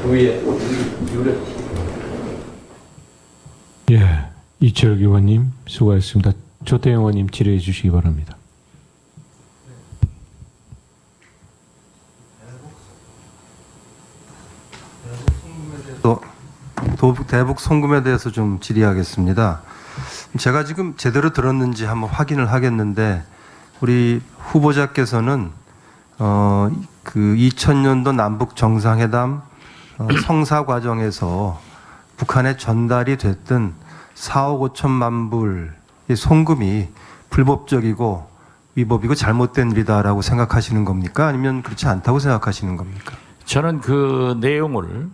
주의에 기울여 주시기 예, 이철규 의원님 수고하셨습니다. 조태영 의원님 질의해 주시기 바랍니다. 대북 송금에 대해서 좀 질의하겠습니다. 제가 지금 제대로 들었는지 한번 확인을 하겠는데 우리 후보자께서는 그 2000년도 남북 정상회담 성사 과정에서 북한에 전달이 됐던 4억 5천만 불의 송금이 불법적이고 위법이고 잘못된 일이다라고 생각하시는 겁니까? 아니면 그렇지 않다고 생각하시는 겁니까? 저는 그 내용을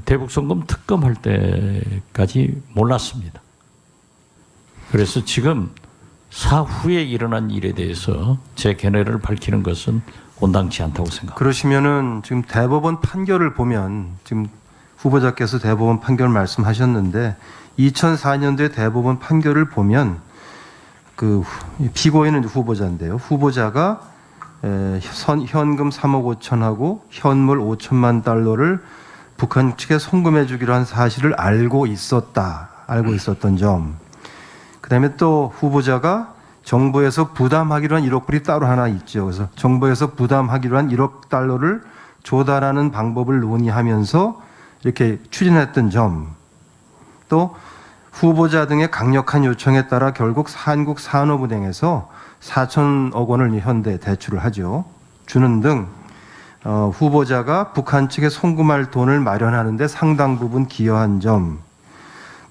대북송금 특검할 때까지 몰랐습니다. 그래서 지금 사후에 일어난 일에 대해서 제 견해를 밝히는 것은 온당치 않다고 생각합니다. 그러시면은 지금 대법원 판결을 보면 지금 후보자께서 대법원 판결 말씀하셨는데 2004년도에 대법원 판결을 보면 그 피고인은 후보자인데요. 후보자가 현금 3억 5천하고 현물 5천만 달러를 북한 측에 송금해 주기로 한 사실을 알고 있었던 점. 그다음에 또 후보자가 정부에서 부담하기로 한 1억 불이 따로 하나 있죠. 그래서 정부에서 부담하기로 한 1억 달러를 조달하는 방법을 논의하면서 이렇게 추진했던 점. 또 후보자 등의 강력한 요청에 따라 결국 한국산업은행에서 4천억 원을 현대 대출을 하죠. 주는 등 후보자가 북한 측에 송금할 돈을 마련하는 데 상당 부분 기여한 점.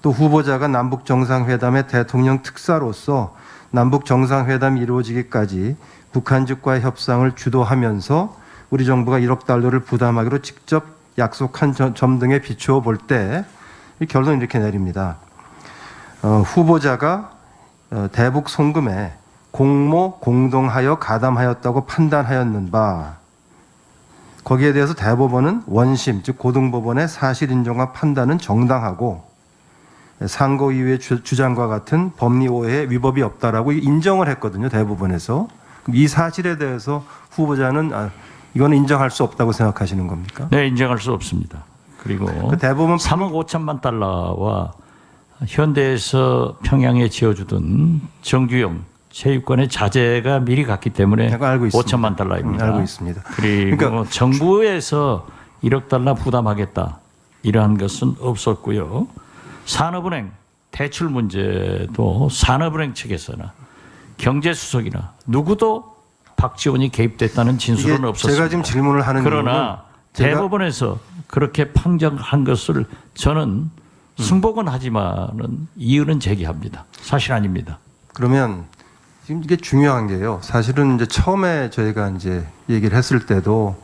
또 후보자가 남북 정상회담의 대통령 특사로서 남북 정상회담이 이루어지기까지 북한 측과의 협상을 주도하면서 우리 정부가 1억 달러를 부담하기로 직접 약속한 점 등에 비추어 볼 때 결론을 이렇게 내립니다. 후보자가 대북 송금에 공모 공동하여 가담하였다고 판단하였는 바 거기에 대해서 대법원은 원심, 즉 고등법원의 사실 인정과 판단은 정당하고 상고 이후의 주장과 같은 법리 오해에 위법이 없다라고 인정을 했거든요. 대법원에서. 그럼 이 사실에 대해서 후보자는 이거는 인정할 수 없다고 생각하시는 겁니까? 네, 인정할 수 없습니다. 그리고 그 대법원 3억 5천만 달러와 현대에서 평양에 지어주던 정규용 체육관의 자재가 미리 갔기 때문에 제가 알고 있습니다. 5천만 달러입니다. 알고 있습니다. 그리고 그러니까 정부에서 1억 달러 부담하겠다 이러한 것은 없었고요. 산업은행 대출 문제도 산업은행 측에서나 경제수석이나 누구도 박지원이 개입됐다는 진술은 이게 없었습니다. 제가 지금 질문을 하는 그러나 이유는 제가 대법원에서 그렇게 판정한 것을 저는 승복은 하지만은 이유는 제기합니다. 사실 아닙니다. 그러면 지금 이게 중요한 게요. 사실은 이제 처음에 저희가 이제 얘기를 했을 때도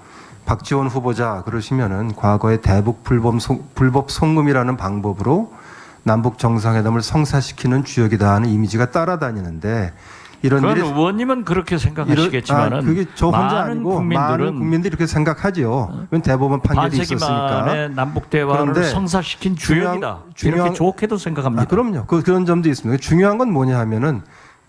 박지원 후보자 그러시면은 과거에 대북 불법 송금이라는 방법으로 남북 정상회담을 성사시키는 주역이다 하는 이미지가 따라다니는데 이런 그건 일이 의원님은 그렇게 생각하시겠지만은 그게 저 혼자 많은 아니고 국민들은 많은 국민들이 이렇게 생각하죠. 왜 대법원 판결이 반세기 있었으니까. 만에 남북 대화를 그런데 성사시킨 주역이다. 이렇게 좋게도 생각합니다. 그럼요. 그런 점도 있습니다. 중요한 건 뭐냐 하면은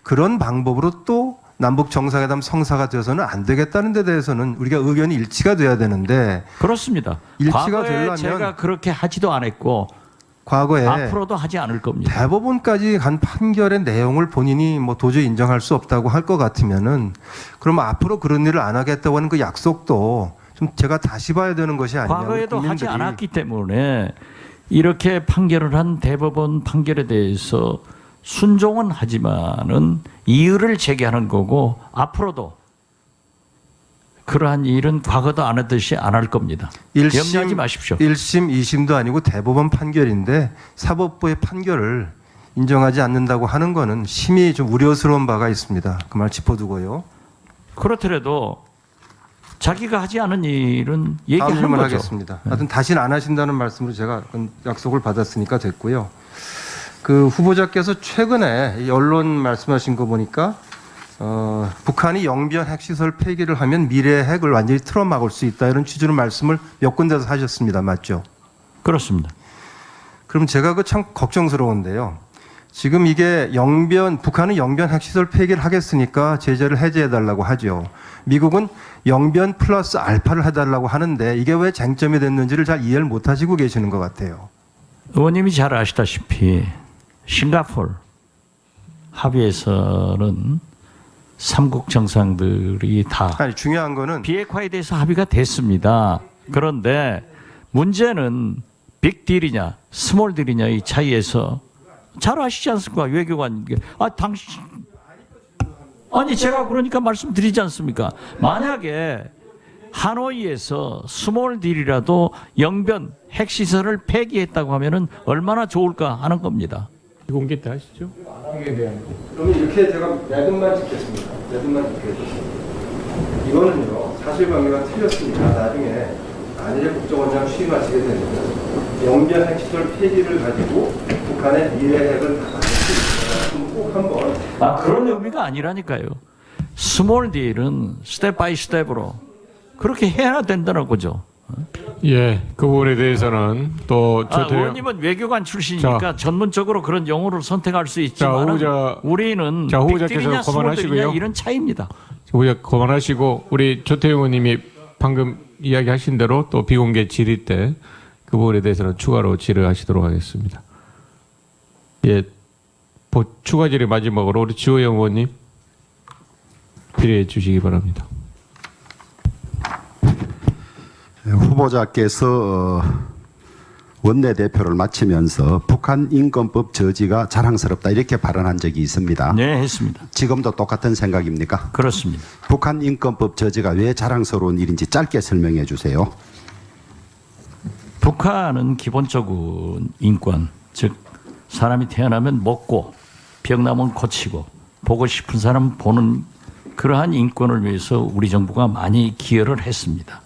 그런 방법으로 또 남북 정상회담 성사가 되어서는 안 되겠다는 데 대해서는 우리가 의견이 일치가 돼야 되는데 그렇습니다. 일치가 과거에 되려면 제가 그렇게 하지도 않았고 과거에 앞으로도 하지 않을 겁니다. 대법원까지 간 판결의 내용을 본인이 뭐 도저히 인정할 수 없다고 할 것 같으면은 그러면 앞으로 그런 일을 안 하겠다고 하는 그 약속도 좀 제가 다시 봐야 되는 것이 아니냐. 과거에도 하지 않았기 때문에 이렇게 판결을 한 대법원 판결에 대해서 순종은 하지만은 이유를 제기하는 거고 앞으로도 그러한 일은 과거도 안 했듯이 안 할 겁니다. 염려하지 마십시오. 1심, 2심도 아니고 대법원 판결인데 사법부의 판결을 인정하지 않는다고 하는 거는 심히 좀 우려스러운 바가 있습니다. 그 말 짚어두고요. 그렇더라도 자기가 하지 않은 일은 다음 얘기하는 질문 거죠. 하겠습니다. 하여튼 다시는 안 하신다는 말씀으로 제가 약속을 받았으니까 됐고요. 그 후보자께서 최근에 이 언론 말씀하신 거 보니까 북한이 영변 핵시설 폐기를 하면 미래의 핵을 완전히 틀어막을 수 있다 이런 취지로 말씀을 몇 군데서 하셨습니다. 맞죠? 그렇습니다. 그럼 제가 그 참 걱정스러운데요. 지금 이게 북한은 영변 핵시설 폐기를 하겠으니까 제재를 해제해달라고 하죠. 미국은 영변 플러스 알파를 해달라고 하는데 이게 왜 쟁점이 됐는지를 잘 이해를 못하시고 계시는 것 같아요. 의원님이 잘 아시다시피 싱가포르 합의에서는 삼국 정상들이 다 아니 중요한 거는 비핵화에 대해서 합의가 됐습니다. 그런데 문제는 빅딜이냐 스몰딜이냐의 차이에서 잘 아시지 않습니까? 외교관 당신 아니 제가 그러니까 말씀드리지 않습니까? 만약에 하노이에서 스몰딜이라도 영변 핵시설을 폐기했다고 하면은 얼마나 좋을까 하는 겁니다. 공개 때 하시죠. 그러면 이렇게 제가 매듭만 짓겠습니다. 매듭만 짓겠습니다. 이거는요 사실관계가 틀렸으니까 나중에 만일에 국정원장 취임하시게 되면 영변 핵시설 폐기를 가지고 북한의 미래 핵을 다 만들 수 있다. 꼭 한번. 그런 의미가 아니라니까요. 스몰 딜은 스텝 바이 스텝으로 그렇게 해야 된다는 거죠. 예, 그 부분에 대해서는 또 의원님은 외교관 출신이니까 전문적으로 그런 용어를 선택할 수 있지만 우리는 후보자께서 빅딜이냐 스몰딜이냐 그만하시고요. 이런 차이입니다. 후보자 그만하시고 우리 조태용 의원님이 방금 이야기하신 대로 또 비공개 질의 때 그 부분에 대해서는 추가로 질의하시도록 하겠습니다. 예, 추가 질의 마지막으로 우리 주호영 의원님 질의해 주시기 바랍니다. 후보자께서 원내대표를 마치면서 북한 인권법 저지가 자랑스럽다 이렇게 발언한 적이 있습니다. 네, 했습니다. 지금도 똑같은 생각입니까? 그렇습니다. 북한 인권법 저지가 왜 자랑스러운 일인지 짧게 설명해 주세요. 북한은 기본적인 인권, 즉 사람이 태어나면 먹고 병나면 고치고 보고 싶은 사람 보는 그러한 인권을 위해서 우리 정부가 많이 기여를 했습니다.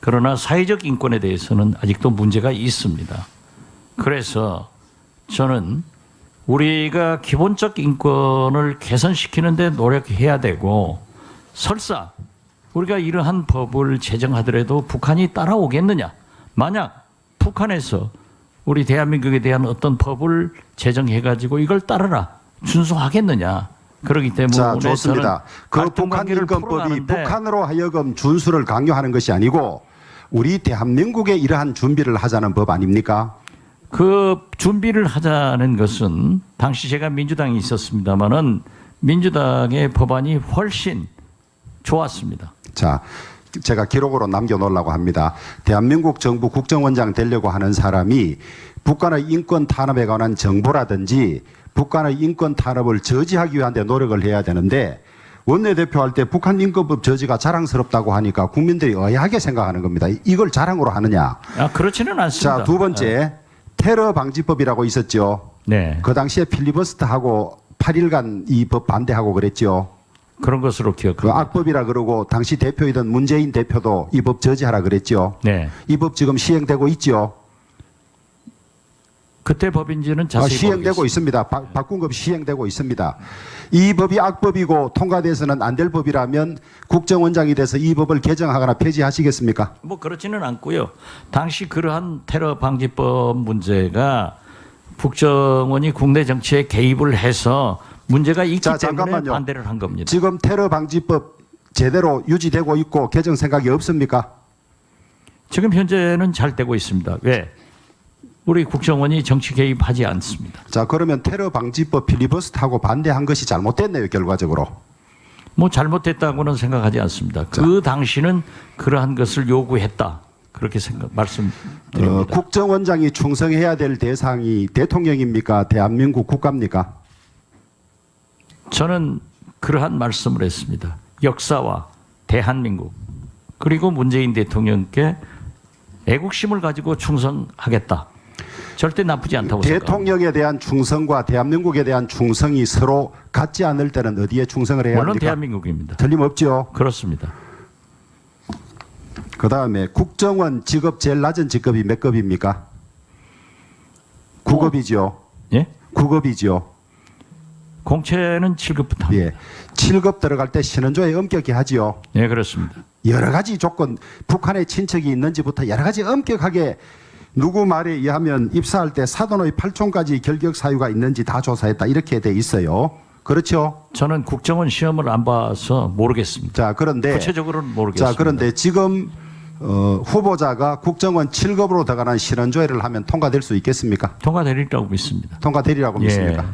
그러나 사회적 인권에 대해서는 아직도 문제가 있습니다. 그래서 저는 우리가 기본적 인권을 개선시키는 데 노력해야 되고 설사 우리가 이러한 법을 제정하더라도 북한이 따라오겠느냐? 만약 북한에서 우리 대한민국에 대한 어떤 법을 제정해가지고 이걸 따르라 준수하겠느냐? 그렇기 때문에 자, 좋습니다. 그 갈등 북한 관계를 인권법이 풀어가는데 북한으로 하여금 준수를 강요하는 것이 아니고 우리 대한민국에 이러한 준비를 하자는 법 아닙니까? 그 준비를 하자는 것은 당시 제가 민주당에 있었습니다마는 민주당의 법안이 훨씬 좋았습니다. 자, 제가 기록으로 남겨놓으려고 합니다. 대한민국 정부 국정원장 되려고 하는 사람이 북한의 인권 탄압에 관한 정보라든지 북한의 인권 탄압을 저지하기 위한 데 노력을 해야 되는데 원내대표 할 때 북한 인권법 저지가 자랑스럽다고 하니까 국민들이 의아하게 생각하는 겁니다. 이걸 자랑으로 하느냐? 그렇지는 않습니다. 자, 두 번째 테러 방지법이라고 있었죠. 네, 그 당시에 필리버스터하고 8일간 이 법 반대하고 그랬죠. 그런 것으로 그 기억합니다. 악법이라 그러고 당시 대표이던 문재인 대표도 이 법 저지하라 그랬죠. 네, 이 법 지금 시행되고 있죠. 그때 법인지는 자세히 시행되고 모르겠습니다. 있습니다. 바꾼 법 시행되고 있습니다. 이 법이 악법이고 통과돼서는 안 될 법이라면 국정원장이 돼서 이 법을 개정하거나 폐지하시겠습니까? 뭐 그렇지는 않고요. 당시 그러한 테러 방지법 문제가 국정원이 국내 정치에 개입을 해서 문제가 있기 자, 때문에 잠깐만요. 반대를 한 겁니다. 지금 테러 방지법 제대로 유지되고 있고 개정 생각이 없습니까? 지금 현재는 잘 되고 있습니다. 왜? 우리 국정원이 정치 개입하지 않습니다. 자, 그러면 테러 방지법 필리버스터하고 반대한 것이 잘못됐네요, 결과적으로. 뭐 잘못됐다고는 생각하지 않습니다. 그 당시는 그러한 것을 요구했다. 그렇게 말씀드립니다. 국정원장이 충성해야 될 대상이 대통령입니까? 대한민국 국가입니까? 저는 그러한 말씀을 했습니다. 역사와 대한민국 그리고 문재인 대통령께 애국심을 가지고 충성하겠다. 절대 나쁘지 않다고 생각합니다. 대통령에 대한 충성과 대한민국에 대한 충성이 서로 같지 않을 때는 어디에 충성을 해야 물론 합니까? 대한민국입니다. 틀림없죠. 그렇습니다. 그다음에 국정원 직업 제일 낮은 직급이 몇 급입니까? 9급이죠. 예? 9급이죠. 공채는 7급부터 합니다. 예. 7급 들어갈 때 신원조회 엄격히 하지요. 예, 그렇습니다. 여러 가지 조건, 북한에 친척이 있는지부터 여러 가지 엄격하게 누구 말에 의하면 입사할 때 사돈의 8총까지 결격 사유가 있는지 다 조사했다. 이렇게 돼 있어요. 그렇죠? 저는 국정원 시험을 안 봐서 모르겠습니다. 자, 그런데 구체적으로는 모르겠습니다. 자, 그런데 지금 후보자가 국정원 7급으로 들어가는 신원조회를 하면 통과될 수 있겠습니까? 통과되리라고 믿습니다. 통과되리라고 예. 믿습니까?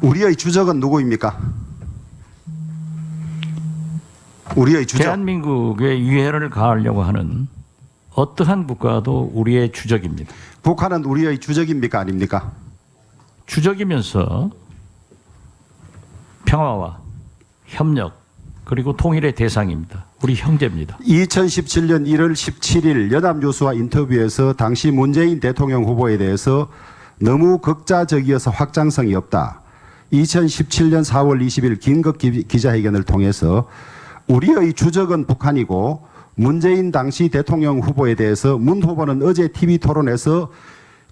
우리의 주적은 누구입니까? 우리의 주적. 대한민국의 위해를 가하려고 하는 어떠한 국가도 우리의 주적입니다. 북한은 우리의 주적입니까? 아닙니까? 주적이면서 평화와 협력 그리고 통일의 대상입니다. 우리 형제입니다. 2017년 1월 17일 연합뉴스와 인터뷰에서 당시 문재인 대통령 후보에 대해서 너무 극자적이어서 확장성이 없다. 2017년 4월 20일 긴급 기자회견을 통해서 우리의 주적은 북한이고 문재인 당시 대통령 후보에 대해서 문 후보는 어제 TV 토론에서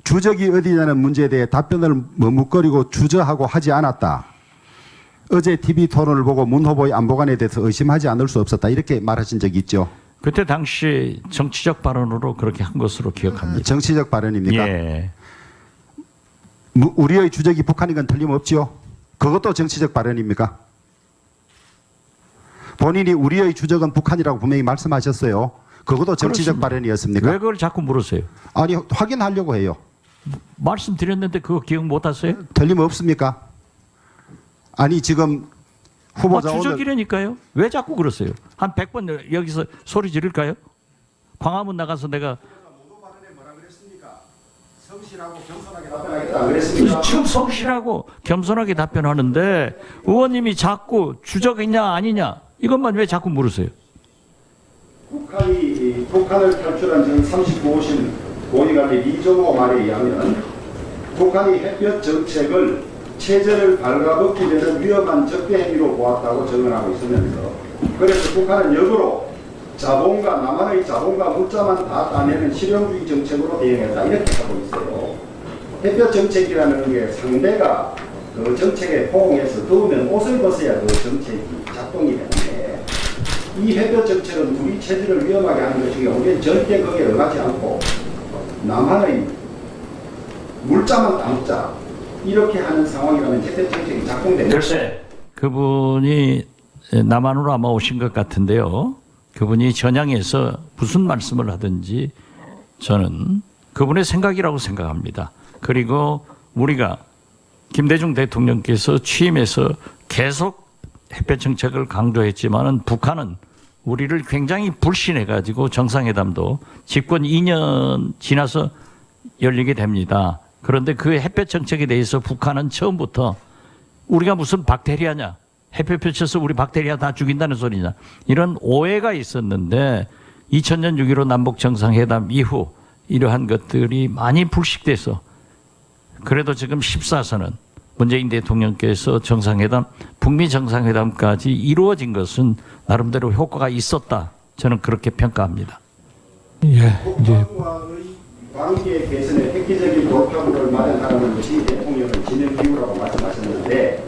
주적이 어디냐는 문제에 대해 답변을 머뭇거리고 주저하고 하지 않았다. 어제 TV 토론을 보고 문 후보의 안보관에 대해서 의심하지 않을 수 없었다. 이렇게 말하신 적이 있죠. 그때 당시 정치적 발언으로 그렇게 한 것으로 기억합니다. 정치적 발언입니까? 예. 우리의 주적이 북한인 건 틀림없죠. 그것도 정치적 발언입니까? 본인이 우리의 주적은 북한이라고 분명히 말씀하셨어요. 그것도 정치적 그렇습니다. 발언이었습니까? 왜 그걸 자꾸 물으세요? 아니, 확인하려고 해요. 말씀드렸는데 그거 기억 못 하세요? 틀림없습니까? 아니, 지금 후보자 오늘 주적이라니까요. 왜 자꾸 그러세요? 한 100번 여기서 소리 지를까요? 광화문 나가서 내가 지금 성실하고 겸손하게 답변하는데 의원님이 자꾸 주적이냐 아니냐 이것만 왜 자꾸 물으세요? 북한을 탈출한 정39호신 고위관리 리정호 말에 의하면 북한이 햇볕 정책을 체제를 발가벗기 되는 위험한 적대 행위로 보았다고 증언하고 있으면서 그래서 북한은 역으로 자본과 남한의 자본과 물자만 다 따내는 실용주의 정책으로 대응했다 이렇게 하고 있어요. 햇볕 정책이라는 게 상대가 그 정책에 포옹해서 더우면 옷을 벗어야 그 정책이 작동이 되는데 이 해변 정책은 우리 체질을 위험하게 하는 것이기 우리는 절대 거기에 응하지 않고 남한의 물자만 따먹자 이렇게 하는 상황이라면 해변 정책이 작동됩니다. 글쎄, 그분이 남한으로 아마 오신 것 같은데요. 그분이 전향해서 무슨 말씀을 하든지 저는 그분의 생각이라고 생각합니다. 그리고 우리가 김대중 대통령께서 취임해서 계속 햇볕 정책을 강조했지만은 북한은 우리를 굉장히 불신해가지고 정상회담도 집권 2년 지나서 열리게 됩니다. 그런데 그 햇볕 정책에 대해서 북한은 처음부터 우리가 무슨 박테리아냐, 햇볕 펼쳐서 우리 박테리아 다 죽인다는 소리냐, 이런 오해가 있었는데 2000년 6.15 남북 정상회담 이후 이러한 것들이 많이 불식돼서 그래도 지금 14선은 문재인 대통령께서 정상회담, 북미 정상회담까지 이루어진 것은 나름대로 효과가 있었다. 저는 그렇게 평가합니다. 예, 이제 북한과의 관계 개선에 획기적인 돌파구를 마련하는 것이 대통령의 진행 기후라고 말씀하셨는데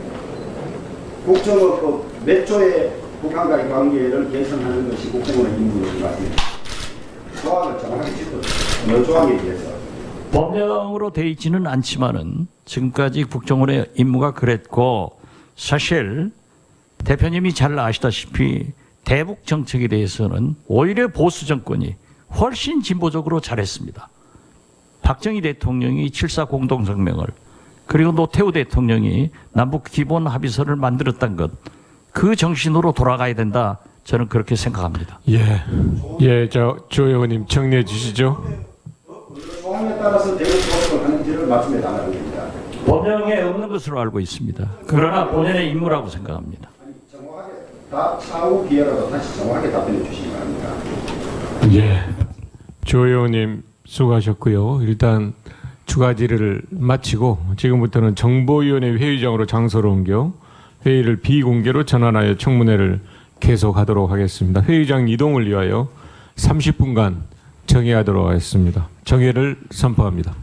국정은 몇 조의 북한과의 관계를 개선하는 것이 국정원의 임무인 것 같습니다. 조항을 정확하게 짚어주세요. 어느 조항에 의해서. 법령으로 되어 있지는 않지만은 지금까지 국정원의 임무가 그랬고 사실 대표님이 잘 아시다시피 대북 정책에 대해서는 오히려 보수 정권이 훨씬 진보적으로 잘했습니다. 박정희 대통령이 7.4 공동성명을 그리고 노태우 대통령이 남북 기본 합의서를 만들었던 것, 그 정신으로 돌아가야 된다. 저는 그렇게 생각합니다. 예, 조 의원님 정리해 주시죠. 조항에 따라서 대북 조정을 하는지를 말씀해 달라는 겁니다. 법령에 없는 것으로 알고 있습니다. 그러나 본인의 임무라고 생각합니다. 정확하게 차후 기회라도 다시 정확하게 답변해 주시기 바랍니다. 예, 조 의원님 수고하셨고요. 일단 추가 질의를 마치고 지금부터는 정보위원회 회의장으로 장소를 옮겨 회의를 비공개로 전환하여 청문회를 계속하도록 하겠습니다. 회의장 이동을 위하여 30분간 정회하도록 하겠습니다. 정회를 선포합니다.